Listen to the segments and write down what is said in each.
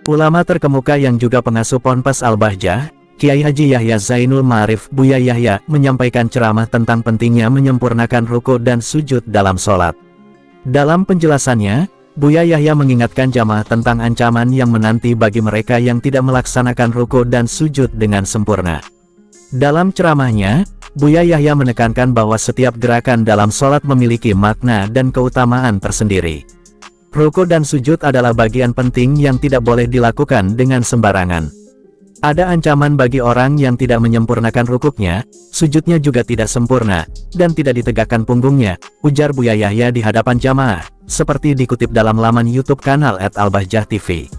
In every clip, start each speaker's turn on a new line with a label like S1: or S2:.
S1: Ulama terkemuka yang juga pengasuh Ponpes Al-Bahjah, Kiai Haji Yahya Zainul Ma'arif Buya Yahya, menyampaikan ceramah tentang pentingnya menyempurnakan ruku dan sujud dalam sholat. Dalam penjelasannya, Buya Yahya mengingatkan jamaah tentang ancaman yang menanti bagi mereka yang tidak melaksanakan ruku dan sujud dengan sempurna. Dalam ceramahnya, Buya Yahya menekankan bahwa setiap gerakan dalam sholat memiliki makna dan keutamaan tersendiri. Ruku dan sujud adalah bagian penting yang tidak boleh dilakukan dengan sembarangan. Ada ancaman bagi orang yang tidak menyempurnakan rukuknya, sujudnya juga tidak sempurna, dan tidak ditegakkan punggungnya, ujar Buya Yahya di hadapan jamaah, seperti dikutip dalam laman YouTube kanal @Al-Bahjah TV.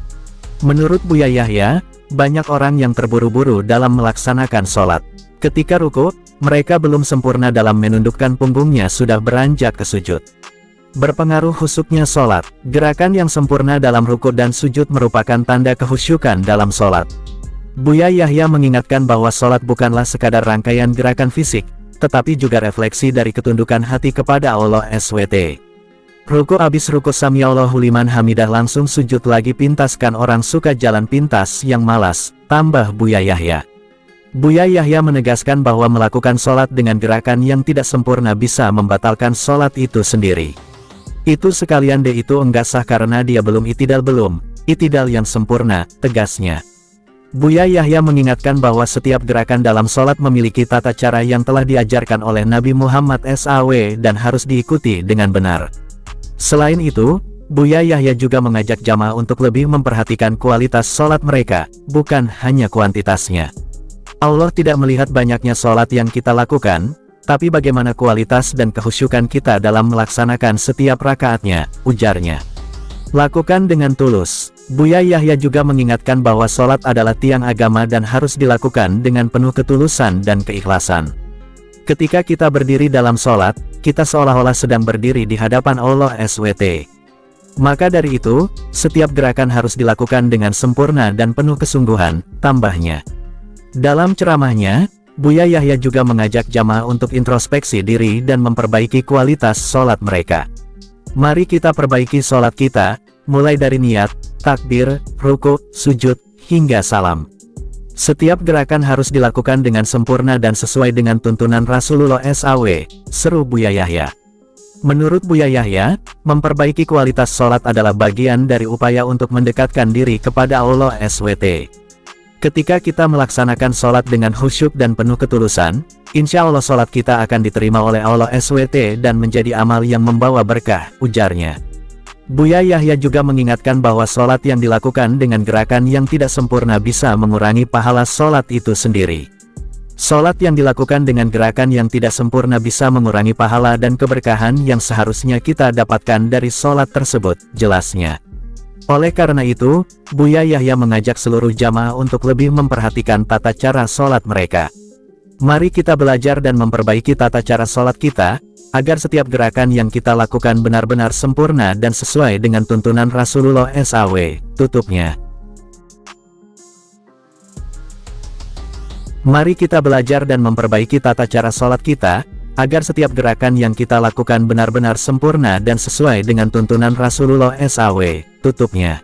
S1: Menurut Buya Yahya, banyak orang yang terburu-buru dalam melaksanakan sholat. Ketika ruku, mereka belum sempurna dalam menundukkan punggungnya sudah beranjak ke sujud. Berpengaruh khusyuknya sholat. Gerakan yang sempurna dalam ruku dan sujud merupakan tanda kehusyukan dalam sholat. Buya Yahya mengingatkan bahwa sholat bukanlah sekadar rangkaian gerakan fisik, tetapi juga refleksi dari ketundukan hati kepada Allah SWT. Ruku abis ruku Samiallahu liman hamidah langsung sujud lagi pintaskan orang suka jalan pintas yang malas, tambah Buya Yahya. Buya Yahya menegaskan bahwa melakukan sholat dengan gerakan yang tidak sempurna bisa membatalkan sholat itu sendiri. Itu sekalian itu enggak sah karena dia belum itidal yang sempurna, tegasnya. Buya Yahya mengingatkan bahwa setiap gerakan dalam sholat memiliki tata cara yang telah diajarkan oleh Nabi Muhammad SAW dan harus diikuti dengan benar. Selain itu, Buya Yahya juga mengajak jamaah untuk lebih memperhatikan kualitas sholat mereka, bukan hanya kuantitasnya. Allah tidak melihat banyaknya sholat yang kita lakukan, tapi bagaimana kualitas dan kehusyukan kita dalam melaksanakan setiap rakaatnya, ujarnya. Lakukan dengan tulus. Buya Yahya juga mengingatkan bahwa sholat adalah tiang agama dan harus dilakukan dengan penuh ketulusan dan keikhlasan. Ketika kita berdiri dalam sholat, kita seolah-olah sedang berdiri di hadapan Allah SWT. Maka dari itu, setiap gerakan harus dilakukan dengan sempurna dan penuh kesungguhan, tambahnya. Dalam ceramahnya, Buya Yahya juga mengajak jamaah untuk introspeksi diri dan memperbaiki kualitas sholat mereka. Mari kita perbaiki sholat kita, mulai dari niat, takbir, ruku, sujud, hingga salam. Setiap gerakan harus dilakukan dengan sempurna dan sesuai dengan tuntunan Rasulullah SAW, seru Buya Yahya. Menurut Buya Yahya, memperbaiki kualitas sholat adalah bagian dari upaya untuk mendekatkan diri kepada Allah SWT. Ketika kita melaksanakan sholat dengan khusyuk dan penuh ketulusan, insya Allah sholat kita akan diterima oleh Allah SWT dan menjadi amal yang membawa berkah, ujarnya. Buya Yahya juga mengingatkan bahwa sholat yang dilakukan dengan gerakan yang tidak sempurna bisa mengurangi pahala sholat itu sendiri. Sholat yang dilakukan dengan gerakan yang tidak sempurna bisa mengurangi pahala dan keberkahan yang seharusnya kita dapatkan dari sholat tersebut, jelasnya. Oleh karena itu, Buya Yahya mengajak seluruh jamaah untuk lebih memperhatikan tata cara sholat mereka. Mari kita belajar dan memperbaiki tata cara sholat kita, agar setiap gerakan yang kita lakukan benar-benar sempurna dan sesuai dengan tuntunan Rasulullah SAW, tutupnya. Mari kita belajar dan memperbaiki tata cara sholat kita, agar setiap gerakan yang kita lakukan benar-benar sempurna dan sesuai dengan tuntunan Rasulullah SAW, tutupnya.